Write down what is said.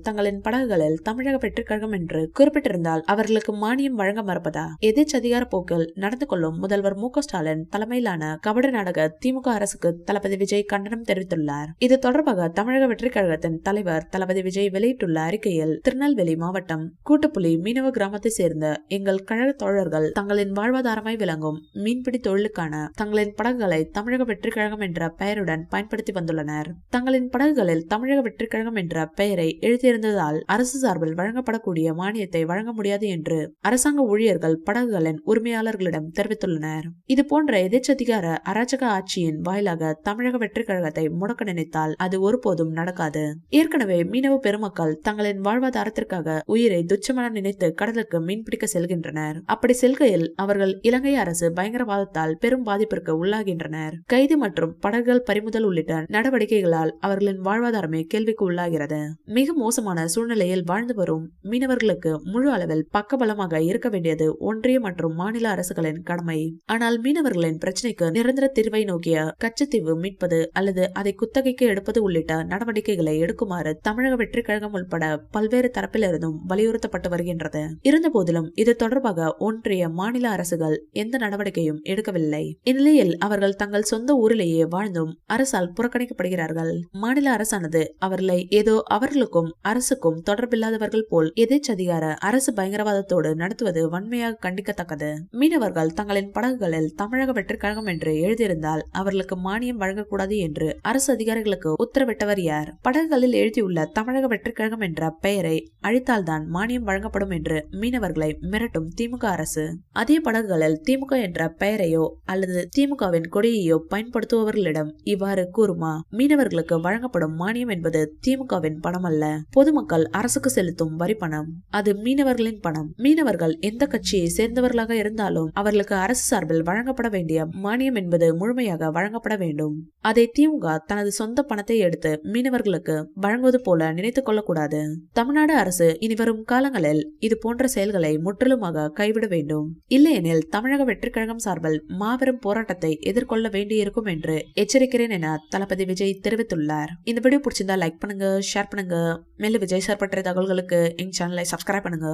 தங்களின் படகுகளில் தமிழக வெற்றிக் கழகம் என்று குறிப்பிட்டிருந்தால் அவர்களுக்கு மானியம் வழங்க மறுப்பதா? எதிர்ச்சதிகார போக்கில் நடந்து கொள்ளும் முதல்வர் மு க ஸ்டாலின் தலைமையிலான கபட நாடக திமுக அரசுக்கு தளபதி விஜய் கண்டனம் தெரிவித்துள்ளார். இது தொடர்பாக தமிழக வெற்றிக் கழகத்தின் தலைவர் தளபதி விஜய் வெளியிட்டுள்ள அறிக்கையில், திருநெல்வேலி மாவட்டம் கூட்டுப்புலி மீனவ கிராமத்தை சேர்ந்த எங்கள் கழக தோழர்கள் தங்களின் வாழ்வாதாரமாய் விளங்கும் மீன்பிடி தொழிலுக்கான தங்களின் படகுகளை தமிழக வெற்றிக் கழகம் என்ற பெயருடன் பயன்படுத்தி வந்துள்ளனர். தங்களின் படகுகளில் தமிழக வெற்றிக் கழகம் என்ற பெயரை எழுதியிருந்ததால் அரசு சார்பில் வழங்கப்படக்கூடிய மானியத்தை வழங்க முடியாது என்று அரசாங்க ஊழியர்கள் படகுகளின் உரிமையாளர்களிடம் தெரிவித்துள்ளனர். இது போன்ற எதிர்ச்சதிகார அராஜக ஆட்சியின் வாயிலாக தமிழக வெற்றிக் கழகத்தை முடக்க நினைத்தால் அது ஒருபோதும் நடக்காது. ஏற்கனவே மீனவ பெருமக்கள் தங்களின் வாழ்வாதாரத்திற்காக உயிரை துச்சமென நினைத்து கடலுக்கு மீன்பிடிக்க செல்கின்றனர். அப்படி செல்கையில் அவர்கள் இலங்கை அரசு பயங்கரவாதத்தால் பெரும் பாதிப்பிற்கு உள்ளாகின்றனர். கைது மற்றும் படகுகள் பறிமுதல் உள்ளிட்ட நடவடிக்கைகளால் அவர்களின் வாழ்வாதாரமே கேள்விக்கு உள்ளாகிறது. மிக மோசமான சூழ்நிலையில் வாழ்ந்து வரும் மீனவர்களுக்கு முழு அளவில் பக்கபலமாக இருக்க வேண்டியது ஒன்றிய மற்றும் மாநில அரசுகளின் கடமை. ஆனால் மீனவர்களின் பிரச்சனைக்கு நிரந்தர தீர்வை நோக்கிய கச்சத்தீவு மீட்பது அல்லது அதை குத்தகைக்கு எடுப்பது உள்ளிட்ட நடவடிக்கைகளை எடுக்குமாறு தமிழக வெற்றிக் கழகம் உட்பட பல்வேறு தரப்பிலிருந்தும் வலியுறுத்தப்பட்டு வருகின்றது. இருந்தபோதிலும் இது தொடர்பாக ஒன்றிய மாநில அரசுகள் எந்த நடவடிக்கையும் எடுக்கவில்லை. இந்நிலையில் அவர்கள் தங்கள் சொந்த ஊரிலேயே வாழ்ந்தும் அரசால் புறக்கணிக்கப்படுகிறார்கள். மாநில அரசானது அவர்களை ஏதோ அவர்களுக்கும் அரசுக்கும் தொடர்பில்லாதவர்கள் போல் எதிர்ச்சதிகார அரசு பயங்கரவாதத்தோடு நடத்துவது வன்மையாக கண்டிக்கத்தக்கது. மீனவர்கள் தங்களின் படகுகளில் தமிழக வெற்றிக் கழகம் என்று எழுதியிருந்தால் அவர்களுக்கு மானியம் வழங்கக்கூடாது என்று அரசு அதிகாரிகளுக்கு உத்தரவிட்டவர் யார்? படகுகளில் எழுதியுள்ள தமிழக வெற்றிக் கழகம் என்ற பெயரை அழித்தால்தான் மானியம் வழங்கப்படும் என்று மீனவர்களை மிரட்டும் திமுக அரசு. அதே படகுகளில் திமுக என்ற பெயரையோ அல்லது திமுகவின் கொடியையோ பயன்படுத்துபவர்களிடம் இவ்வாறு கூறுமா? மீனவர்களுக்கு வழங்கப்படும் மானியம் என்பது திமுகவின் பணம் அல்ல, பொதுமக்கள் அரசுக்கு செலுத்தும் வரி பணம். அது மீனவர்களின் பணம். மீனவர்கள் எந்த கட்சியை சேர்ந்தவர்களாக இருந்தாலும் அவர்களுக்கு அரசு சார்பில் வழங்கப்பட வேண்டிய மானியம் என்பது முழுமையாக வழங்கப்பட வேண்டும். அதை திமுக தனது சொந்த பணத்தை எடுத்து மீனவர்களுக்கு வழங்குவது போல நினைத்துக் கொள்ளக்கூடாது. தமிழ்நாடு அரசு இனிவரும் காலங்களில் இது போன்ற செயல்களை முற்றிலுமாக கைவிட வேண்டும். இல்லையெனில் தமிழக வெற்றிக் கழகம் சார்பில் மாபெரும் போராட்டத்தை எதிர்கொள்ள வேண்டியிருக்கும் என்று எச்சரிக்கிறேன் என தளபதி விஜய் தெரிவித்துள்ளார். இந்த வீடியோ பிடிச்சிருந்தா லைக் பண்ணுங்க, ஷேர் பண்ணுங்க. மேலும் விஜய் சார் பற்றிய தகவல்களுக்கு எங்க சேனலை சப்ஸ்கிரைப் பண்ணுங்க.